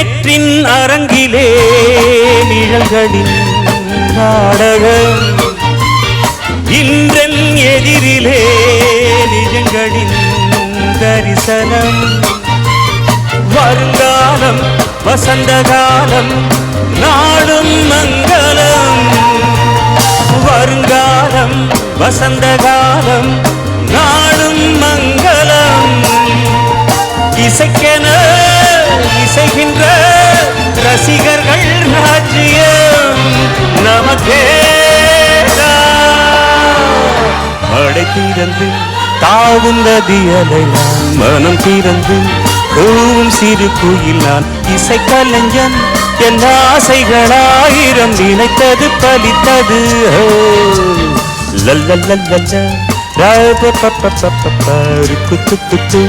நேற்றின் அரங்கிலே நிழல்களின் நாடகம், இன்றன் எதிரிலே நிஜங்களின் தரிசனம். வருங்காலம் வசந்த காலம் நாடும் மங்களம், வருங்காலம் வசந்த காலம் நாடும் மங்களம். இசைக்கென இசைகின்ற ரசிகர்கள் ராஜ்யம் நமக்கே. மழை தீரந்து தாவும் நதியலை நான், மனம் தீரந்து கூவும் சிறு குயில் நான். இசை கலைஞன் என் ஆசைகளாயிரம் நினைத்தது பலித்தது. லல்லல்லல்ல ராப பப்ப பப்ப குத்து குத்து.